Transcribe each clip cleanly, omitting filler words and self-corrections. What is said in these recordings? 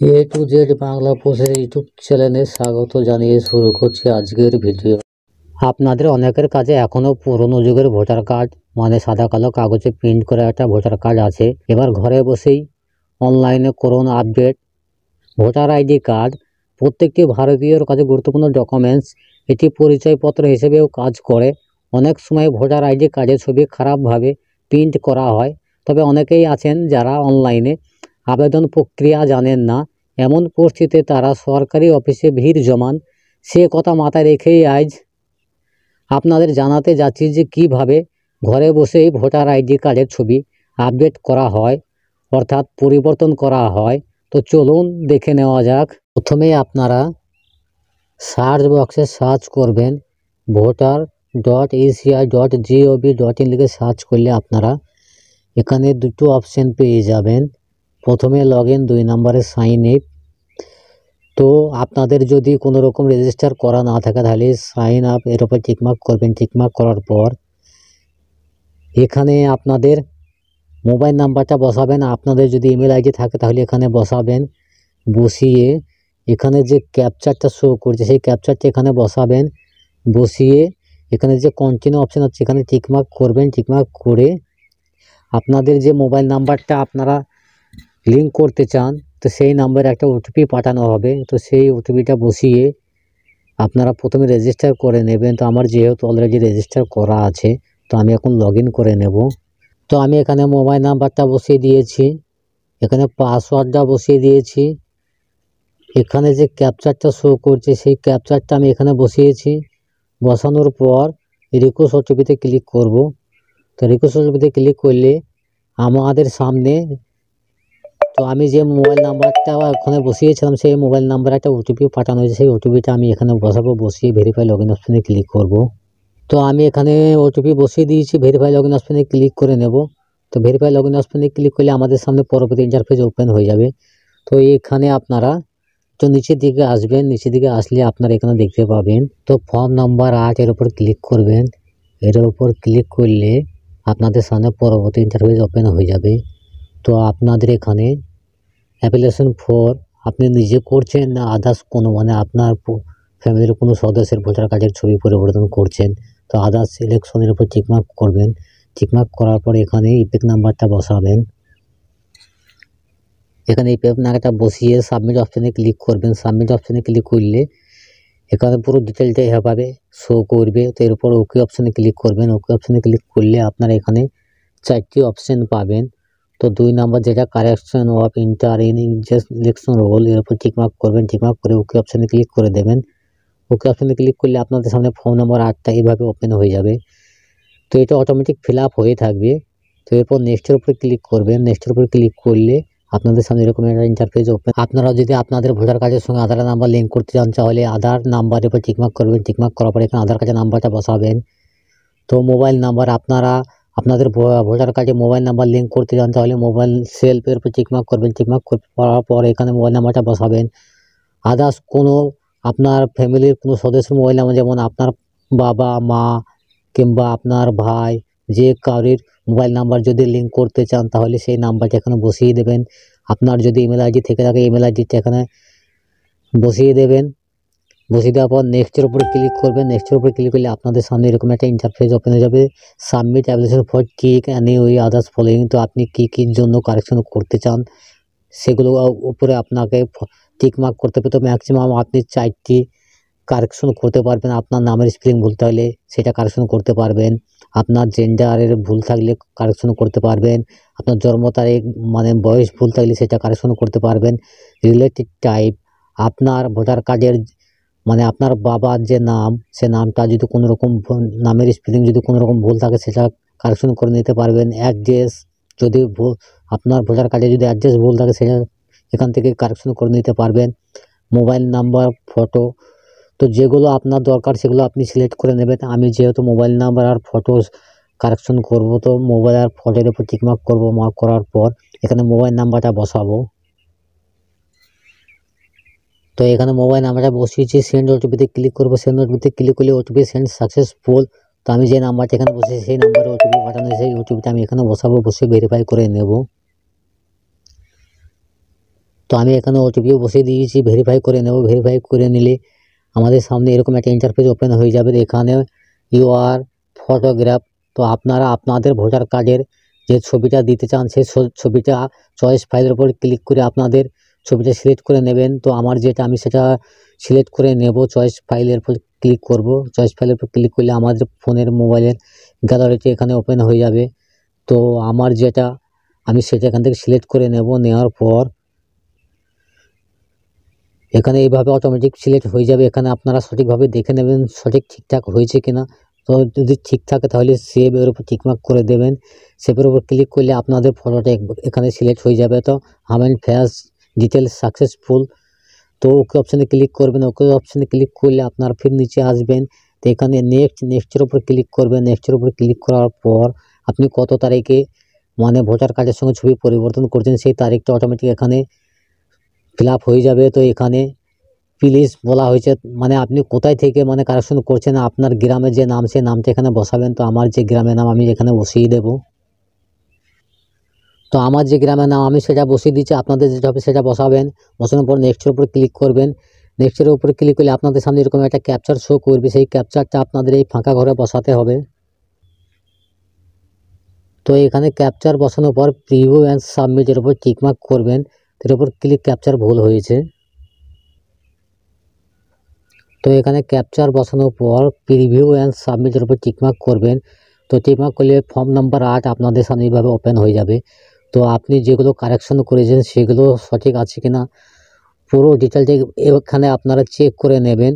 A to Z Bangla পোস্টের YouTube চ্যানেলে স্বাগত জানিয়ে শুরু করছি আজকের ভিডিও। আপনাদের অনেকের কাছে এখনো পুরনো যুগের ভোটার কার্ড মানে সাদা কালো কাগজে প্রিন্ট করা একটা ভোটার কার্ড আছে। এবার ঘরে বসেই অনলাইনে করুন আপডেট ভোটার আইডি কার্ড। প্রত্যেকটি ভারতীয়র কাছে গুরুত্বপূর্ণ ডকুমেন্টস। এটি পরিচয়পত্র হিসেবেও কাজ করে। অনেক সময় ভোটার আইডি কার্ডের ছবি খারাপভাবে প্রিন্ট করা হয়। তবে অনেকেই আছেন যারা অনলাইনে আবেদন প্রক্রিয়া জানেন না। এমন পরিস্থিতিতে তারা সরকারি অফিসে ভিড় জমান। সে কথা মাথায় রেখেই আজ আপনাদের জানাতে যাচ্ছি যে কীভাবে ঘরে বসেই ভোটার আইডি কার্ডের ছবি আপডেট করা হয়, অর্থাৎ পরিবর্তন করা হয়। তো চলুন দেখে নেওয়া যাক। প্রথমেই আপনারা সার্চ বক্সে সার্চ করবেন voter.eci.gov.in লিখে সার্চ করলে আপনারা এখানে দুটো অপশন পেয়ে যাবেন। প্রথমে লগ ইন, 2 নম্বরে সাইন আপ। তো আপনাদের যদি কোনো রকম রেজিস্টার করা না থাকে তাহলে সাইন আপ এর উপর টিকমার্ক করবেন। টিকমার্ক করার পর এখানে আপনাদের মোবাইল নাম্বারটা বসাবেন। আপনাদের যদি ইমেল আইডি থাকে তাহলে এখানে বসাবেন। বসিয়ে এখানে যে ক্যাপচারটা শো করছে সেই ক্যাপচারটা এখানে বসাবেন। বসিয়ে এখানে যে কন্টিনিউ অপশান আছে এখানে টিকমার্ক করবেন। টিকমার্ক করে আপনাদের যে মোবাইল নাম্বারটা আপনারা লিঙ্ক করতে চান তো সেই নাম্বারে একটা ওটিপি পাঠানো হবে। তো সেই ওটিপিটা বসিয়ে আপনারা প্রথমে রেজিস্টার করে নেবেন। তো আমার যেহেতু অলরেডি রেজিস্টার করা আছে তো আমি এখন লগ ইন করে নেব। তো আমি এখানে মোবাইল নাম্বারটা বসিয়ে দিয়েছি, এখানে পাসওয়ার্ডটা বসিয়ে দিয়েছি। এখানে যে ক্যাপচারটা শো করছে সেই ক্যাপচারটা আমি এখানে বসিয়েছি। বসানোর পর রিকোয়েস্ট ওটিপিতে ক্লিক করব। তো রিকোয়েস্ট ওটিপিতে ক্লিক করলে আমাদের সামনে তো আমি যে মোবাইল নাম্বারটা ওখানে বসিয়েছিলাম সেই মোবাইল নাম্বারে একটা ওটিপি পাঠানো হয়েছে। সেই ওটিপিটা আমি এখানে বসাবো। বসিয়ে ভেরিফাই লগ ইন অপশানে ক্লিক করব। তো আমি এখানে ওটিপি বসিয়ে দিয়েছি। ভেরিফাই লগ ইন অপশানে ক্লিক করে নেব। তো ভেরিফাই লগ ইন অপশানে ক্লিক করলে আমাদের সামনে পরবর্তী ইন্টারফেস ওপেন হয়ে যাবে। তো এখানে আপনারা তো নিচের দিকে আসবেন। নিচের দিকে আসলে আপনারা এখানে দেখতে পাবেন তো ফর্ম নাম্বার 8 এর উপর ক্লিক করবেন। এর উপর ক্লিক করলে আপনাদের সামনে পরবর্তী ইন্টারফেস ওপেন হয়ে যাবে। তো আপনাদের এখানে অ্যাপ্লিকেশন ফর আপনি নিজে করছেন না আদার্স কোনো মানে আপনার ফ্যামিলির কোনো সদস্যের ভোটার কার্ডের ছবি পরিবর্তন করছেন। তো আদার্স সিলেকশনের উপর টিকমার্ক করবেন। টিকমার্ক করার পর এখানে ইপিক নাম্বারটা বসাবেন। এখানে ইপিক নাম্বারটা বসিয়ে সাবমিট অপশানে ক্লিক করবেন। সাবমিট অপশানে ক্লিক করলে এখানে পুরো ডিটেলটা এভাবে শো করবে। তো এর উপর ওকে অপশানে ক্লিক করবেন। ওকে অপশানে ক্লিক করলে আপনারা এখানে 4টি অপশান পাবেন। তো 2 নাম্বার যেটা correction of entry in election roll এর উপর টিকমার্ক করবেন। টিকমার্ক করে ওকে অপশানে ক্লিক করে দেবেন। ওকে অপশানে ক্লিক করলে আপনাদের সামনে ফর্ম নাম্বার 8টা এইভাবে ওপেন হয়ে যাবে। তো এটা অটোমেটিক ফিল আপ হয়ে থাকবে। তো এরপর নেক্সটের উপর ক্লিক করবেন। নেক্সটের উপর ক্লিক করলে আপনাদের সামনে এরকম একটা ইন্টারফেস ওপেন। আপনারা যদি আপনাদের ভোটার কার্ডের সঙ্গে আধার নাম্বার লিঙ্ক করতে চান তাহলে আধার নাম্বারের উপর টিকমার্ক করবেন। টিকমার্ক করার পর এখানে আধার কার্ডের নাম্বারটা বসাবেন। তো মোবাইল নাম্বার আপনারা আপনাদের ভোটার কার্ডে মোবাইল নাম্বার লিঙ্ক করতে চান তাহলে মোবাইল সেলফের উপর টিকমার্ক করবেন। টিকমার্ক করার পর এখানে মোবাইল নাম্বারটা বসাবেন। আদার্স কোনো আপনার ফ্যামিলির কোনো সদস্যের মোবাইল নাম্বার যেমন আপনার বাবা মা কিংবা আপনার ভাই যে কারোর মোবাইল নাম্বার যদি লিঙ্ক করতে চান তাহলে সেই নাম্বারটা এখানে বসিয়ে দেবেন। আপনার যদি ইমেল আইডি থেকে থাকে ইমেল আইডিটা এখানে বসিয়ে দেবেন। বসিয়ে দেওয়ার পর নেক্সটের উপরে ক্লিক করবেন। নেক্সটের উপরে ক্লিক করলে আপনাদের সামনে এরকম একটা ইন্টারফেস ওপেন হয়ে যাবে। Submit application for kick any ওই আদার্স ফলোইং। তো আপনি কী কী জন্য কারেকশন করতে চান সেগুলো উপরে আপনাকে টিকমার্ক করতে হবে। তো ম্যাক্সিমাম আপনি 4টি কারেকশন করতে পারবেন। আপনার নামের স্পেলিং ভুল থাকলে সেটা কারেকশন করতে পারবেন। আপনার জেন্ডারের ভুল থাকলে কারেকশন করতে পারবেন। আপনার জন্ম তারিখ মানে বয়স ভুল থাকলে সেটা কারেকশন করতে পারবেন। রিলেটেড টাইপ আপনার ভোটার কার্ডের মানে আপনার বাবার যে নাম সে নামটা যদি কোনো রকম নামের স্পেলিং যদি কোনো রকম ভুল থাকে সেটা কারেকশন করে নিতে পারবেন। অ্যাড্রেস যদি আপনার ভোটার কার্ডে যদি অ্যাড্রেস ভুল থাকে সেটা এখান থেকে কারেকশন করে নিতে পারবেন। মোবাইল নাম্বার, ফটো তো যেগুলো আপনার দরকার সেগুলো আপনি সিলেক্ট করে নেবেন। আমি যেহেতু মোবাইল নাম্বার আর ফটো কারেকশন করব তো মোবাইল আর ফটোর উপর টিকমার্ক করব। মার্ক করার পর এখানে মোবাইল নাম্বারটা বসাবো। তো এখানে মোবাইল নাম্বারটা বসিয়েছি। সেন্ড ওটিপিতে ক্লিক করবো। সেন্ড ওটিপিতে ক্লিক করলে ওটিপি সেন্ড সাকসেসফুল। তো আমি যে নাম্বারটা এখানে বসেছি সেই নাম্বারে ওটিপি পাঠানো সেই ওটিপিটা আমি এখানে বসাবো। বসে ভেরিফাই করে নেব। তো আমি এখানে ওটিপিও বসিয়ে দিয়েছি, ভেরিফাই করে নেব। ভেরিফাই করে নিলে আমাদের সামনে এরকম একটা ইন্টারফেস ওপেন হয়ে যাবে। এখানে ইউআর ফটোগ্রাফ, তো আপনারা আপনাদের ভোটার কার্ডের যে ছবিটা দিতে চান সেই ছবিটা চয়েস ফাইলের উপর ক্লিক করে আপনাদের ছবিটা সিলেক্ট করে নেবেন। তো আমার যেটা আমি সেটা সিলেক্ট করে নেব, চয়েস ফাইলের উপর ক্লিক করব। চয়েস ফাইলের উপর ক্লিক করলে আমাদের ফোনের মোবাইলের গ্যালারিটি এখানে ওপেন হয়ে যাবে। তো আমার যেটা আমি সেটা এখান থেকে সিলেক্ট করে নেব। নেওয়ার পর এখানে এইভাবে অটোমেটিক সিলেক্ট হয়ে যাবে। এখানে আপনারা সঠিকভাবে দেখে নেবেন সঠিক ঠিকঠাক হয়েছে কিনা। তো যদি ঠিক থাকে তাহলে সেভ এর উপর টিকমার্ক করে দেবেন। সেভের উপর ক্লিক করলে আপনাদের ফটোটা এখানে সিলেক্ট হয়ে যাবে। তো হামেন ফেস ডিটেলস সাকসেসফুল, তো ওকে অপশানে ক্লিক করবেন। ওকে অপশানে ক্লিক করলে আপনার ফির নিচে আসবেন। তো এখানে নেক্সটের উপর ক্লিক করবেন। নেক্সটের উপর ক্লিক করার পর আপনি কত তারিখে মানে ভোটার কার্ডের সঙ্গে ছবি পরিবর্তন করছেন সেই তারিখটা অটোমেটিক এখানে ফিল আপ হয়ে যাবে। তো এখানে প্লিজ বলা হয়েছে, মানে আপনি কোথায় থেকে মানে কারেকশন করছেন, আপনার গ্রামের যে নাম সেই নামটা এখানে বসাবেন। তো আমার যে গ্রামের নাম আমি এখানে বসিয়ে দেব। তো আমার যে গ্রামের নাম আমি সেটা বসিয়ে দিচ্ছি, আপনাদের যেটা হবে সেটা বসাবেন। বসানোর পর নেক্সটের উপর ক্লিক করবেন। নেক্সটের উপর ক্লিক করলে আপনাদের সামনে এরকম একটা ক্যাপচার শো করবে। সেই ক্যাপচারটা আপনাদের এই ফাঁকা ঘরে বসাতে হবে। তো এখানে ক্যাপচার বসানোর পর প্রিভিউ অ্যান্ড সাবমিটের উপর টিকমার্ক করবেন। এর উপর ক্লিক, ক্যাপচার ভুল হয়েছে। তো এখানে ক্যাপচার বসানোর পর প্রিভিউ অ্যান্ড সাবমিটের উপর টিকমার্ক করবেন। তো টিকমার্ক করলে ফর্ম নাম্বার 8 আপনাদের সামনে এইভাবে ওপেন হয়ে যাবে। তো আপনি যেগুলো কারেকশন করেছেন সেগুলো সঠিক আছে কিনা পুরো ডিটেলটা এখানে আপনারা চেক করে নেবেন।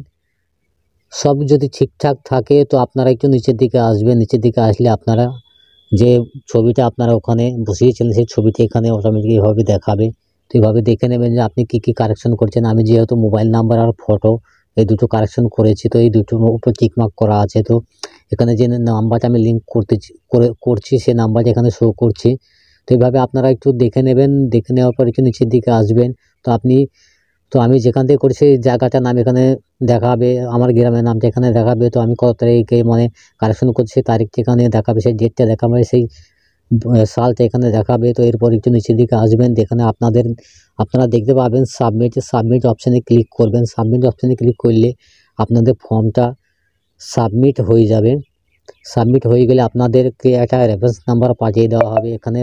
সব যদি ঠিকঠাক থাকে তো আপনারা একটু নিচের দিকে আসবেন। নিচের দিকে আসলে আপনারা যে ছবিটা আপনারা ওখানে বসিয়েছিলেন সেই ছবিটা এখানে অটোমেটিক এভাবে দেখাবে। তো এভাবে দেখে নেবেন যে আপনি কী কী কারেকশন করছেন। আমি যেহেতু মোবাইল নাম্বার আর ফটো এই দুটো কারেকশন করেছি, তো এই দুটোর উপর টিকমার্ক করা আছে। তো এখানে যে নাম্বারটা আমি লিঙ্ক করছি সেই নাম্বারটা এখানে শো করছি। তো এইভাবে আপনারা একটু দেখে নেবেন। দেখে নেওয়ার পর একটু নিচের দিকে আসবেন। তো আমি যেখান থেকে করি সেই জায়গাটার নাম এখানে দেখাবে, আমার গ্রামের নামটা এখানে দেখাবে। তো আমি কত তারিখে মানে কারেকশন করছি সেই তারিখটা এখানে দেখাবে, সেই ডেটটা দেখাবে, সেই সালটা এখানে দেখাবে। তো এরপর একটু নিচের দিকে আসবেন। এখানে আপনারা দেখতে পাবেন সাবমিট অপশানে ক্লিক করবেন। সাবমিট অপশানে ক্লিক করলে আপনাদের ফর্মটা সাবমিট হয়ে যাবে। সাবমিট হয়ে গেলে আপনাদেরকে একটা রেফারেন্স নাম্বার পাঠিয়ে দেওয়া হবে। এখানে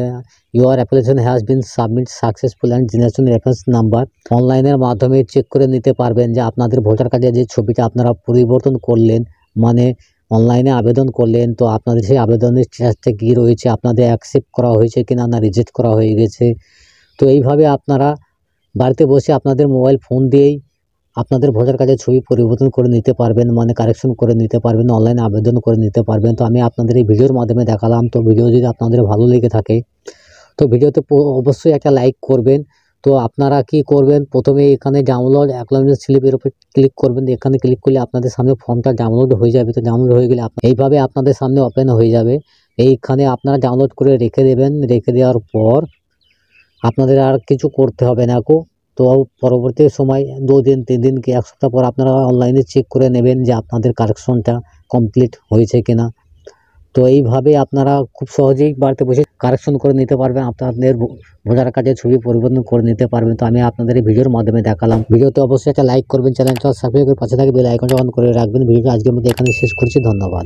your application has been submit successful and generation reference number অনলাইনের মাধ্যমে চেক করে নিতে পারবেন যে আপনাদের ভোটার কার্ডের যে ছবিটা আপনারা পরিবর্তন করলেন, মানে অনলাইনে আবেদন করলেন, তো আপনাদের সেই আবেদনের স্ট্যাটাসটা কী রয়েছে, আপনাদের অ্যাকসেপ্ট করা হয়েছে কিনা না রিজেক্ট করা হয়ে গেছে। তো এইভাবে আপনারা বাড়িতে বসে আপনাদের মোবাইল ফোন দিয়েই আপনাদের ভোটার কার্ডের ছবি পরিবর্তন করে নিতে পারবেন, মানে কারেকশন করে নিতে পারবেন, অনলাইনে আবেদন করে নিতে পারবেন। তো আমি আপনাদের এই ভিডিওর মাধ্যমে দেখালাম। তো ভিডিও যদি আপনাদের ভালো লেগে থাকে তো ভিডিওতে অবশ্যই একটা লাইক করবেন। তো আপনারা কি করবেন, প্রথমে এখানে ডাউনলোড অ্যাকনলেজমেন্ট স্লিপের উপর ক্লিক করবেন। এখানে ক্লিক করলে আপনাদের সামনে ফর্মটা ডাউনলোড হয়ে যাবে। তো ডাউনলোড হয়ে গেলে এইভাবে আপনাদের সামনে ওপেন হয়ে যাবে। এইখানে আপনারা ডাউনলোড করে রেখে দেবেন। রেখে দেওয়ার পর আপনাদের আর কিছু করতে হবে না। তো পরবর্তী সময় 2 দিন 3 দিন কি 1 সপ্তাহ পর আপনারা অনলাইনে চেক করে নেবেন যে আপনাদের কারেকশনটা কমপ্লিট হয়েছে কিনা। তো এইভাবে আপনারা খুব সহজেই বাড়িতে বসে কারেকশন করে নিতে পারবেন, আপনাদের ভোটার কার্ডের ছবি পরিবর্তন করে নিতে পারবেন। তো আমি আপনাদের এই ভিডিওর মাধ্যমে দেখালাম। ভিডিওতে অবশ্যই একটা লাইক করবেন, চ্যানেলটা সাবস্ক্রাইব করে পাশে থাকা বেল আইকনটা অন করে রাখবেন। ভিডিওটা আজকের মধ্যে এখানে শেষ করছি। ধন্যবাদ।